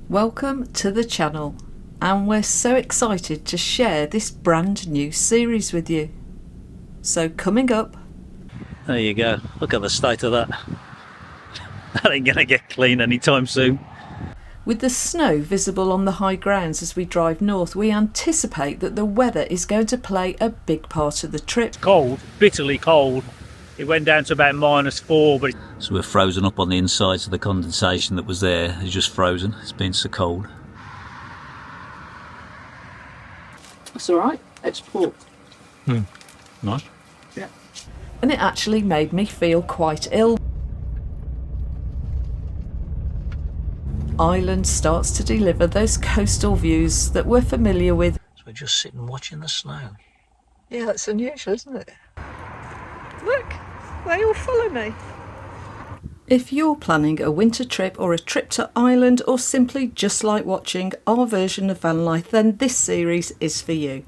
Welcome to the channel, and we're so excited to share this brand new series with you. So coming up, there you go, look at the state of that. That ain't gonna get clean anytime soon. with the snow visible on the high grounds as we drive north, we anticipate that the weather is going to play a big part of the trip. It's cold, bitterly cold. It went down to about -4, but so we're frozen up on the inside, so the condensation that was there is just frozen. It's been so cold. That's alright, export. Nice. Yeah. And it actually made me feel quite ill. Ireland starts to deliver those coastal views that we're familiar with. So we're just sitting watching the snow. Yeah, that's unusual, isn't it? Look, they all follow me. If you're planning a winter trip or a trip to Ireland, or simply just like watching our version of Vanlife, then this series is for you.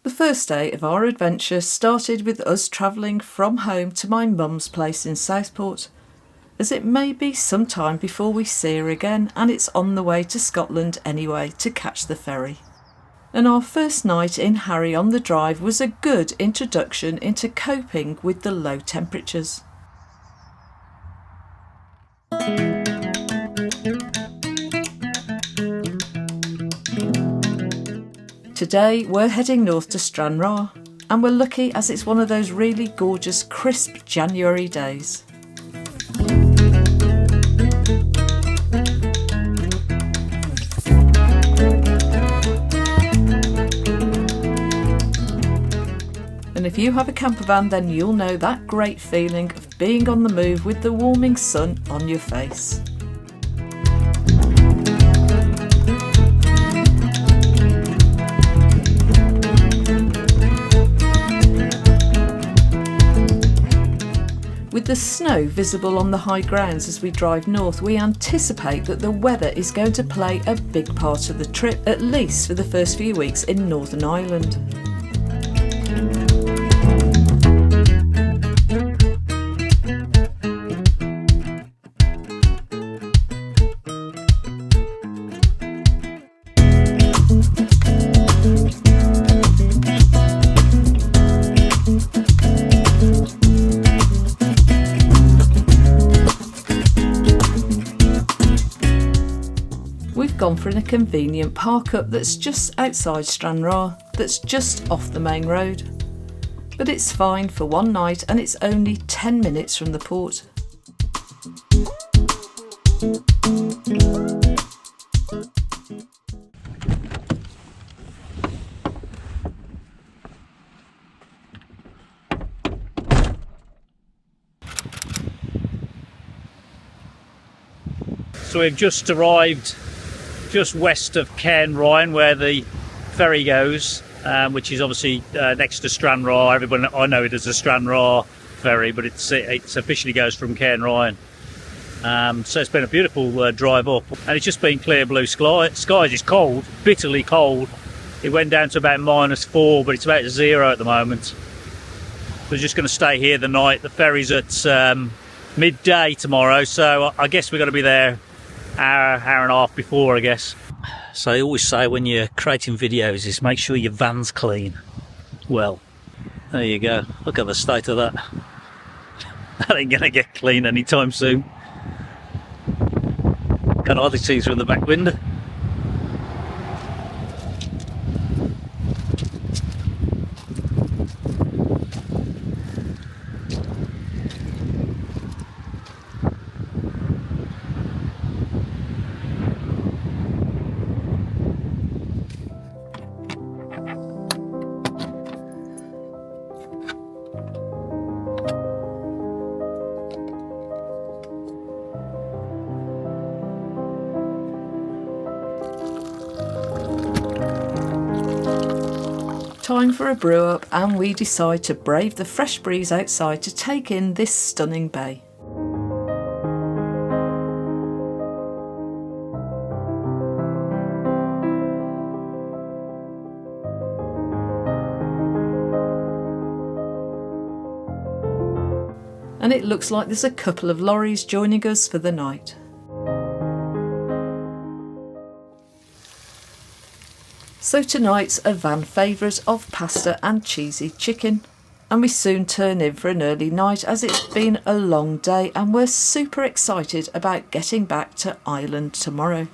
The first day of our adventure started with us travelling from home to my mum's place in Southport, as it may be some time before we see her again, and it's on the way to Scotland anyway to catch the ferry. And our first night in Harry on the Drive was a good introduction into coping with the low temperatures. Today we're heading north to Larne, and we're lucky as it's one of those really gorgeous crisp January days. And if you have a camper van, then you'll know that great feeling of being on the move with the warming sun on your face. With the snow visible on the high grounds as we drive north, we anticipate that the weather is going to play a big part of the trip, at least for the first few weeks in Northern Ireland. We've gone for a convenient park-up that's just outside Larne, that's just off the main road. But it's fine for one night, and it's only 10 minutes from the port. So we've just arrived just west of Cairn Ryan, where the ferry goes, which is obviously next to Larne. Everyone, I know it as the Larne ferry, but it officially goes from Cairn Ryan. So it's been a beautiful drive up, and it's just been clear blue skies. It's cold, bitterly cold. It went down to about -4, but it's about 0 at the moment. We're just going to stay here the night. The ferry's at midday tomorrow, so I guess we're going to be there hour and a half before, I guess. So I always say when you're creating videos is make sure your van's clean. Well, there you go, look at the state of that. That ain't gonna get clean anytime soon. Can hardly see through the back window. Time for a brew up, and we decide to brave the fresh breeze outside to take in this stunning bay. and it looks like there's a couple of lorries joining us for the night. So tonight's a van favourite of pasta and cheesy chicken, and we soon turn in for an early night as it's been a long day and we're super excited about getting back to Ireland tomorrow.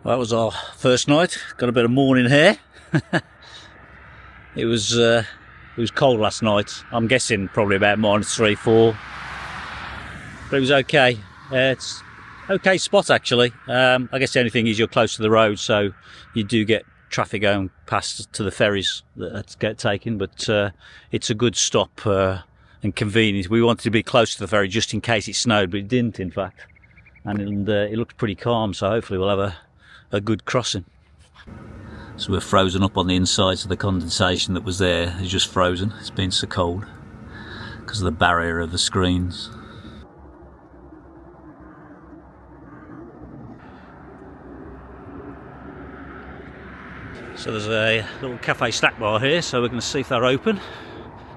That was our first night. Got a bit of morning hair. It was cold last night. I'm guessing probably about -3, -4, but it was okay. It's okay spot actually. I guess the only thing is you're close to the road, so you do get traffic going past to the ferries that get taken. But it's a good stop and convenient. We wanted to be close to the ferry just in case it snowed, but it didn't in fact, and it looked pretty calm. So hopefully we'll have a good crossing. So we're frozen up on the inside, so the condensation that was there is just frozen. It's been so cold because of the barrier of the screens. So there's a little cafe snack bar here, so we're going to see if they're open,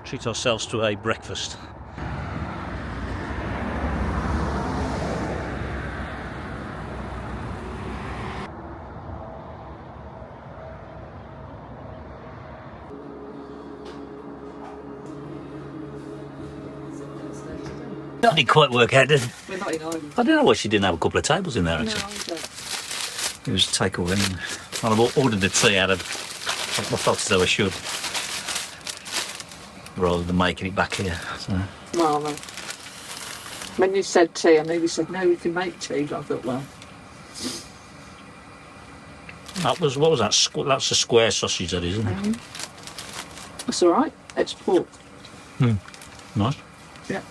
treat ourselves to a breakfast. I didn't quite work out, did it? We're not in Ireland. I don't know why she didn't have a couple of tables in there actually. No, I don't. It was takeaway. I ordered the tea out of, I felt as though I should, rather than making it back here. So. Well, when you said tea, I know you said no, we can make tea, but I thought, well. What was that? That's a square sausage, that is, isn't it? That's all right. It's pork. Nice. Yeah.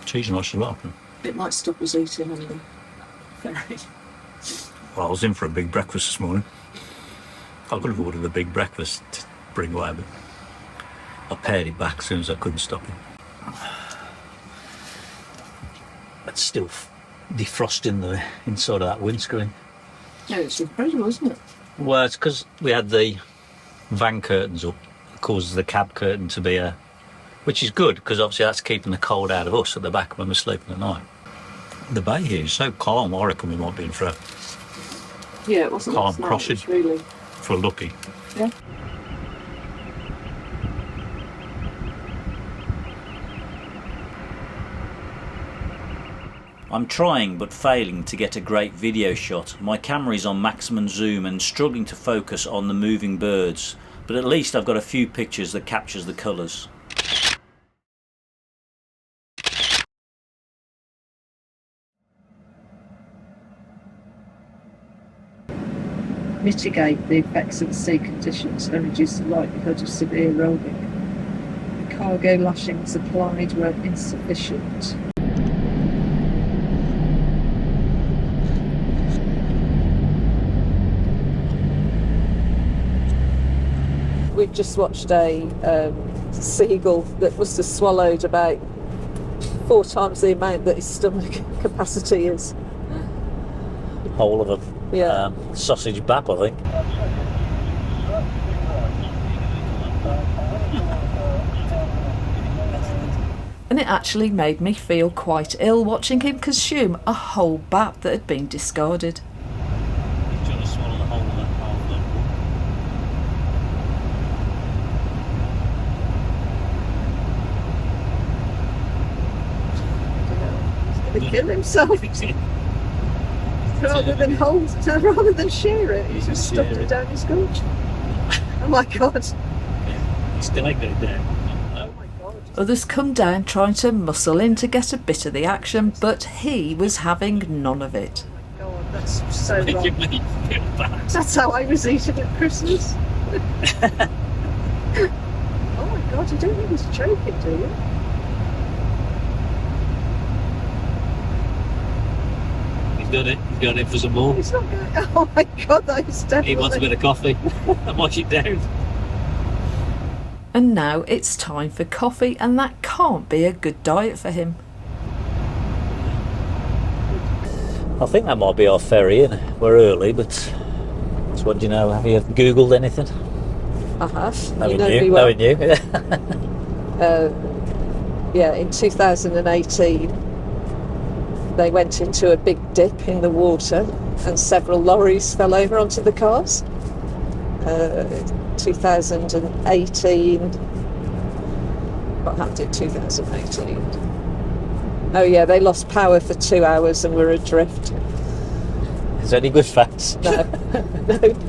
Cheese nice as well. It might stop us eating on the ferry. Well, I was in for a big breakfast this morning. I could have ordered a big breakfast to bring away, but I pared it back as soon as I couldn't stop it. It's still defrosting the inside of that windscreen. Yeah, it's incredible, isn't it? Well, it's because we had the van curtains up. It causes the cab curtain to be which is good, because obviously that's keeping the cold out of us at the back when we're sleeping at night. The bay here is so calm, I reckon we might be in for a it wasn't calm crossing. Really. For lucky. Yeah. I'm trying but failing to get a great video shot. My camera is on maximum zoom and struggling to focus on the moving birds, but at least I've got a few pictures that captures the colours. Mitigate the effects of the sea conditions and reduce the likelihood of severe rolling. The cargo lashings applied were insufficient. We've just watched a seagull that must have swallowed about 4 times the amount that his stomach capacity is. Whole of a sausage bap, I think. And it actually made me feel quite ill watching him consume a whole bap that had been discarded. He's trying to swallow the whole of that He's going to kill himself. Rather than share it, he just stuffed it down his gorge. Oh my god. He's still ain't got it down. Oh my god. Others come down trying to muscle in to get a bit of the action, but he was having none of it. Oh my god, that's so wrong. That's how I was eating at Christmas. Oh my god, you don't think he's choking, do you? got it. He's got it for some more. He's not going. Oh my God, that is definitely. He wants a bit of coffee. I'm watching down. And now it's time for coffee, and that can't be a good diet for him. I think that might be our ferry, and we're early, but so what do you know? Have you Googled anything? I have. Knowing know you, me well. knowing you. Yeah, in 2018, they went into a big dip in the water, and several lorries fell over onto the cars. 2018. What happened in 2018? Oh yeah, they lost power for 2 hours and were adrift. Is there any good facts? No,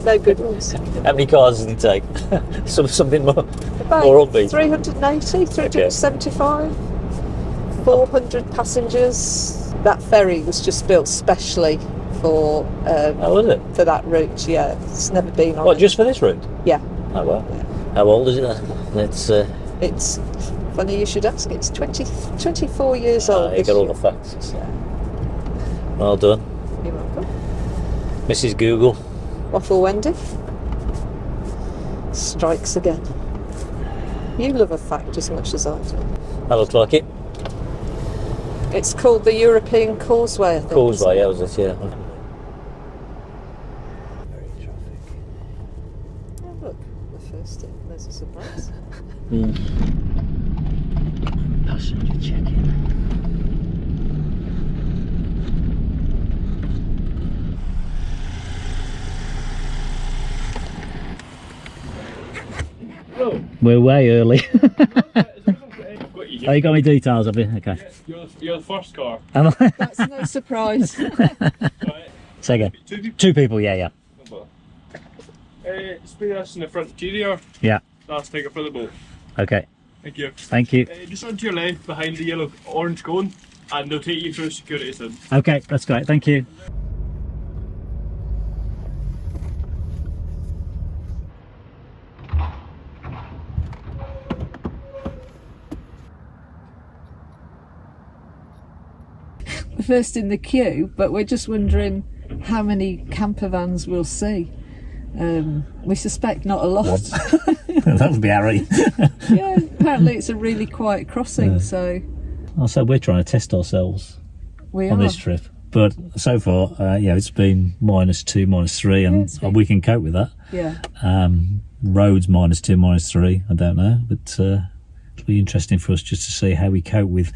no good ones. How many cars did it take? Something more About upbeat. 380, 375, 400 passengers. That ferry was just built specially for How was it? for that route. Yeah, it's never been on. What, it. just for this route? Yeah. Oh well. Yeah. How old is it then? It's funny you should ask. It's 24 years old. You this got all year. the facts. Yeah. Well done. You're welcome. Mrs. Google. Waffle Wendy strikes again. You love a fact as much as I do. That looks like it. It's called the European Causeway, I think. Causeway, yeah, was it? Yeah. Oh, look, the first thing. There's a surprise. Passenger check-in. We're way early. Oh, you got any details of it? Okay. You're the first car. Am I? That's no surprise. Right. Say again. Two people. Two people, yeah. Spray us in the front interior. Yeah. That's ticket for the boat. Okay. Thank you. Thank you. Just onto your left behind the yellow orange cone, and they'll take you through security soon. Okay, that's great. Thank you. First in the queue, but we're just wondering how many camper vans we'll see. We suspect not a lot. That would be Harry. Yeah, apparently it's a really quiet crossing, so Also, we're trying to test ourselves we on are. this trip. But so far, it's been -2, -3, and it's been- we can cope with that. Yeah. Roads -2, -3, I don't know. But it'll be interesting for us just to see how we cope with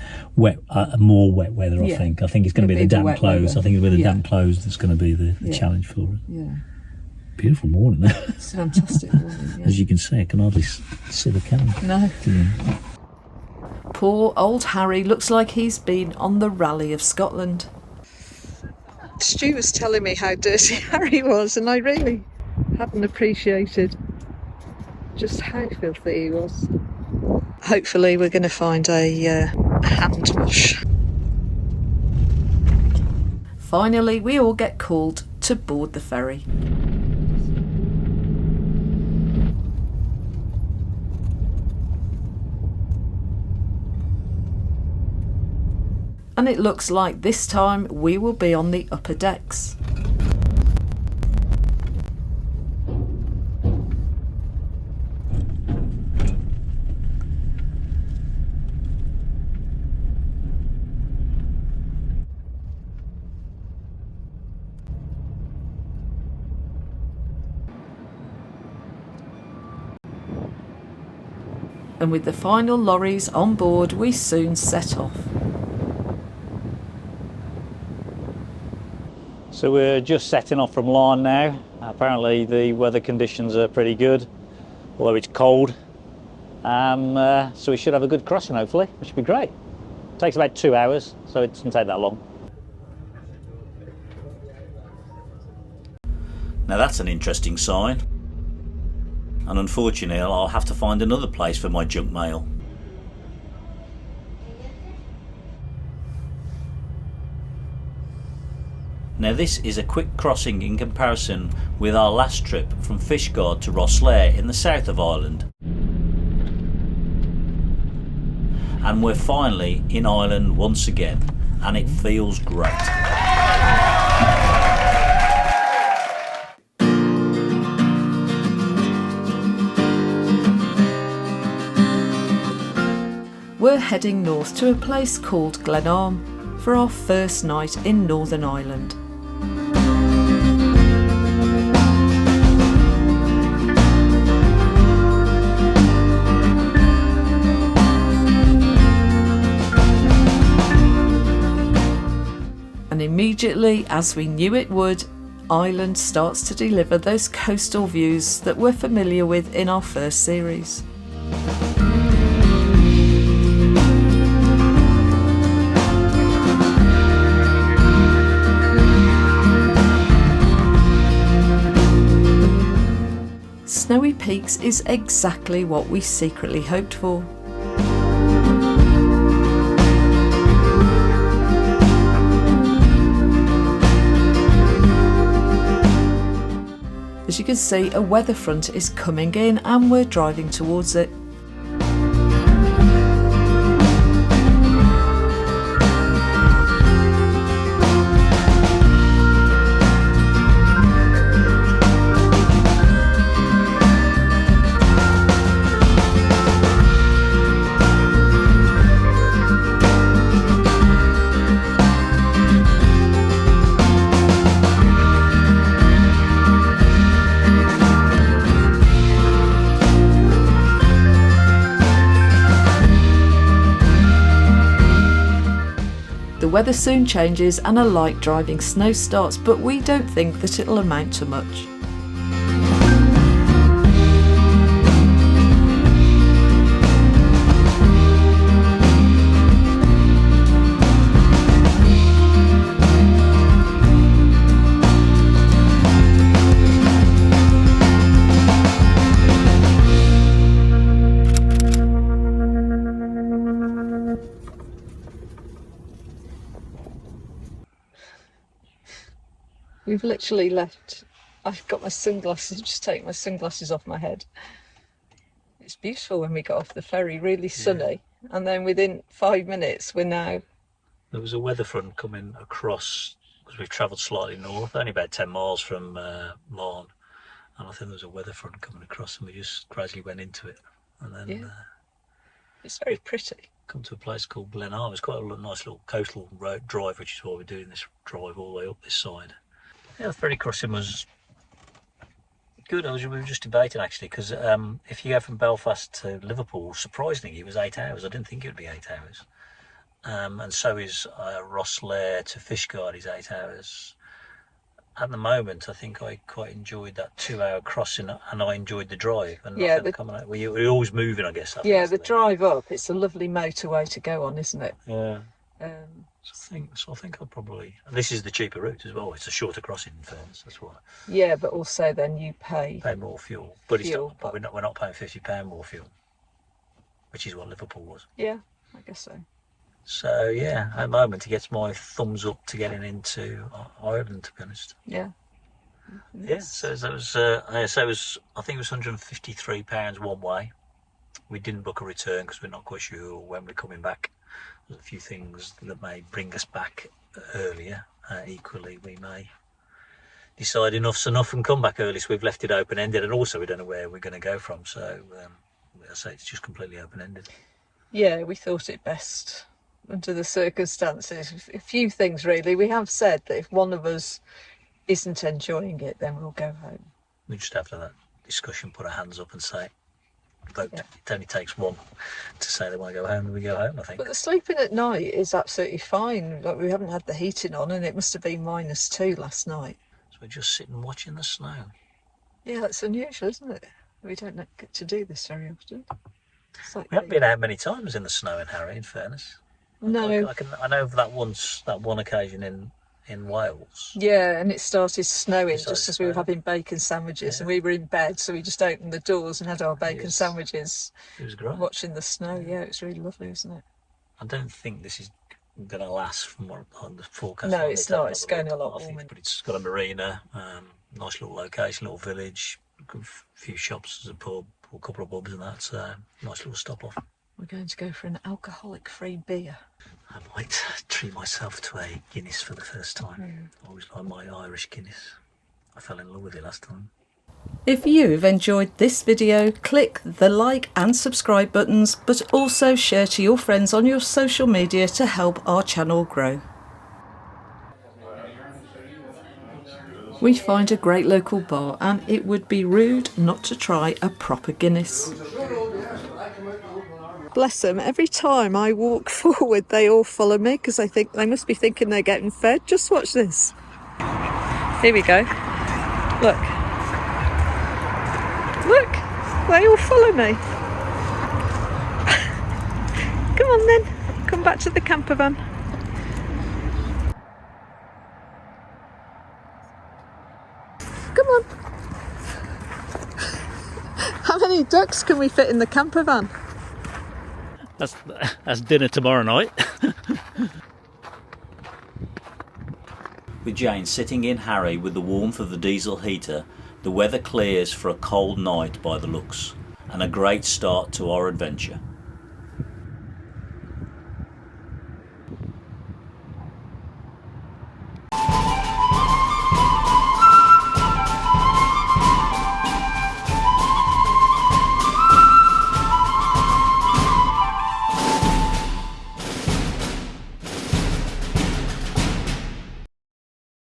more wet weather, I Yeah. think. I think it's going to be It'll the be the damp wet clothes. weather. I think it'll be the Yeah. damp clothes that's going to be the Yeah. challenge for it. Yeah. Beautiful morning there. It's a fantastic morning. Yeah. As you can see, I can hardly see the camera. No. Yeah. Poor old Harry looks like he's been on the Rally of Scotland. Stu was telling me how dirty Harry was, and I really hadn't appreciated just how filthy he was. Hopefully we're going to find a hand wash. Finally, we all get called to board the ferry. And it looks like this time we will be on the upper decks. And with the final lorries on board, we soon set off. So we're just setting off from Larne now. Apparently the weather conditions are pretty good, although it's cold. So we should have a good crossing hopefully, which should be great. It takes about 2 hours, so it doesn't take that long. Now that's an interesting sign. And unfortunately I'll have to find another place for my junk mail. Now this is a quick crossing in comparison with our last trip from Fishguard to Rosslare in the south of Ireland. And we're finally in Ireland once again, and it feels great. we're heading north to a place called Larne for our first night in Northern Ireland. And immediately, as we knew it would, Ireland starts to deliver those coastal views that we're familiar with in our first series. Snowy Peaks is exactly what we secretly hoped for. As you can see, a weather front is coming in and we're driving towards it. The weather soon changes and a light driving snow starts, but we don't think that it'll amount to much. We've literally left. I've got my sunglasses, just take my sunglasses off my head. It's beautiful when we got off the ferry, really sunny, and then within 5 minutes we're now... There was a weather front coming across, because we've travelled slightly north, only about 10 miles from Larne, and I think there was a weather front coming across and we just gradually went into it. And then it's very pretty. Come to a place called Glenarm. It's quite a nice little coastal road drive, which is why we're doing this drive all the way up this side. Yeah, the ferry crossing was good. We were just debating actually, because if you go from Belfast to Liverpool, surprisingly, it was 8 hours. I didn't think it would be 8 hours. And so is Rosslare to Fishguard is 8 hours. At the moment, I think I quite enjoyed that 2 hour crossing, and I enjoyed the drive. And yeah, we're always moving, I guess. Yeah, the drive up. It's a lovely motorway to go on, isn't it? Yeah. I think I'll probably. And this is the cheaper route as well. It's a shorter crossing, in fairness. That's why. Yeah, but also then you pay more fuel. But we're not paying £50 more fuel, which is what Liverpool was. Yeah, I guess so. So yeah, at the moment it gets my thumbs up to getting into Ireland, to be honest. Yeah. Yeah. So it was. I think it was £153 one way. We didn't book a return because we're not quite sure when we're coming back. There's a few things that may bring us back earlier. Equally, we may decide enough's enough and come back early, so we've left it open-ended, and also we don't know where we're going to go from, so I say it's just completely open-ended. Yeah, we thought it best under the circumstances. A few things really. We have said that if one of us isn't enjoying it, then we'll go home. We just have to have that discussion, put our hands up and say, vote. Yeah. It only takes one to say they want to go home, and we go home, I think. But the sleeping at night is absolutely fine. Like, we haven't had the heating on, and it must have been -2 last night. So we're just sitting watching the snow. Yeah, that's unusual, isn't it? We don't get to do this very often. We haven't been out many times in the snow in Harry, in fairness. No. I know of that one occasion in Wales. Yeah, and it started snowing just as we were having bacon sandwiches, and we were in bed, so we just opened the doors and had our bacon sandwiches. It was great. Watching the snow, yeah, it was really lovely, wasn't it? I don't think this is going to last from what on the forecast. No, it's not. It's going a lot warmer. But it's got a marina, nice little location, little village, a few shops, there's a pub, a couple of pubs and that. So nice little stop off. We're going to go for an alcoholic-free beer. I might treat myself to a Guinness for the first time. I always like my Irish Guinness. I fell in love with it last time. If you've enjoyed this video, click the like and subscribe buttons, but also share to your friends on your social media to help our channel grow. We find a great local bar, and it would be rude not to try a proper Guinness. Bless them, every time I walk forward they all follow me because they must be thinking they're getting fed. Just watch this. Here we go. Look. Look, they all follow me. Come on then, come back to the camper van. Come on. How many ducks can we fit in the camper van? That's dinner tomorrow night. With Jane sitting in Harry with the warmth of the diesel heater, the weather clears for a cold night by the looks, and a great start to our adventure.